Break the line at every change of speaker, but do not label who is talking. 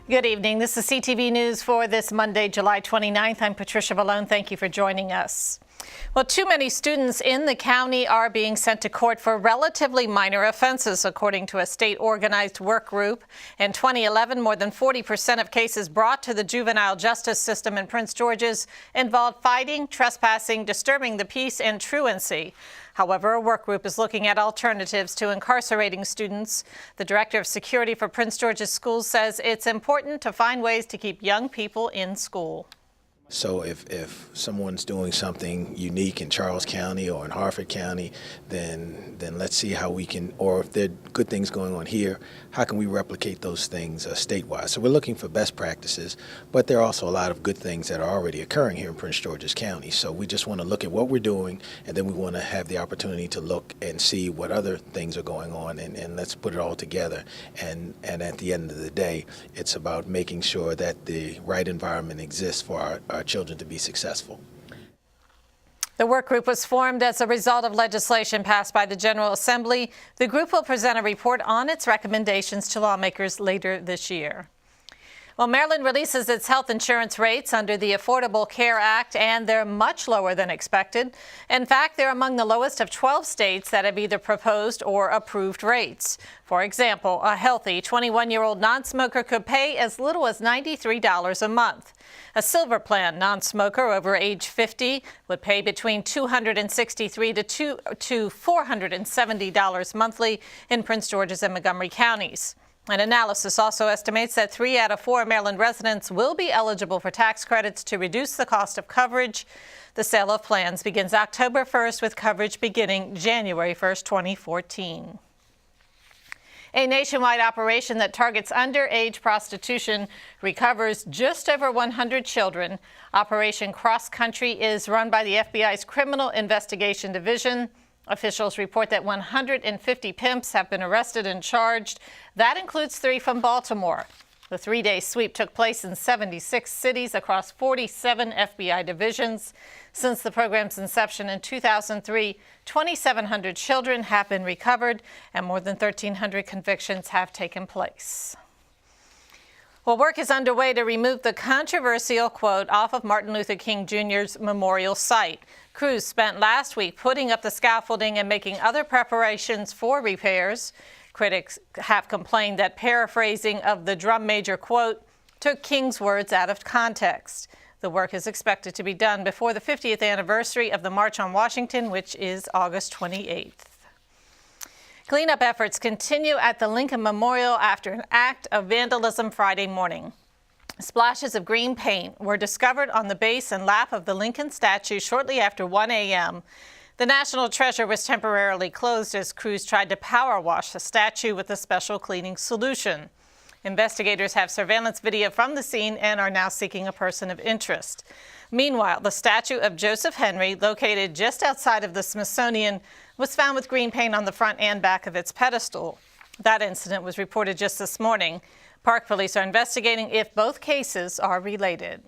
Good evening. This is CTV News for this Monday, July 29th. I'm Patricia Valone. Thank you for joining us. Well, too many students in the county are being sent to court for relatively minor offenses, according to a state-organized work group. In 2011, more than 40% of cases brought to the juvenile justice system in Prince George's involved fighting, trespassing, disturbing the peace, and truancy. However, a work group is looking at alternatives to incarcerating students. The director of security for Prince George's schools says it's important to find ways to keep young people in school.
So if someone's doing something unique in Charles County or in Harford County, then let's see how we can, or if there are good things going on here, how can we replicate those things statewide? So we're looking for best practices, but there are also a lot of good things that are already occurring here in Prince George's County. So we just want to look at what we're doing, and then we want to have the opportunity to look and see what other things are going on, and let's put it all together. And at the end of the day, it's about making sure that the right environment exists for our children to be successful.
The work group was formed as a result of legislation passed by the General Assembly. The group will present a report on its recommendations to lawmakers later this year. Well, Maryland releases its health insurance rates under the Affordable Care Act, and they're much lower than expected. In fact, they're among the lowest of 12 states that have either proposed or approved rates. For example, a healthy 21-year-old non-smoker could pay as little as $93 a month. A Silver Plan non-smoker over age 50 would pay between $263 to $470 monthly in Prince George's and Montgomery counties. An analysis also estimates that 3 out of 4 Maryland residents will be eligible for tax credits to reduce the cost of coverage. The sale of plans begins October 1st, with coverage beginning January 1st, 2014. A nationwide operation that targets underage prostitution recovers just over 100 children. Operation Cross Country is run by the FBI's Criminal Investigation Division. Officials report that 150 pimps have been arrested and charged. That includes 3 from Baltimore. The 3-day sweep took place in 76 cities across 47 FBI divisions. Since the program's inception in 2003, 2,700 children have been recovered and more than 1,300 convictions have taken place. Well, work is underway to remove the controversial quote off of Martin Luther King Jr.'s memorial site. Crews spent last week putting up the scaffolding and making other preparations for repairs. Critics have complained that paraphrasing of the drum major quote took King's words out of context. The work is expected to be done before the 50th anniversary of the March on Washington, which is August 28th. Cleanup efforts continue at the Lincoln Memorial after an act of vandalism Friday morning. Splashes of green paint were discovered on the base and lap of the Lincoln statue shortly after 1 a.m. The National Treasure was temporarily closed as crews tried to power wash the statue with a special cleaning solution. Investigators have surveillance video from the scene and are now seeking a person of interest. Meanwhile, the statue of Joseph Henry, located just outside of the Smithsonian, was found with green paint on the front and back of its pedestal. That incident was reported just this morning. Park police are investigating if both cases are related.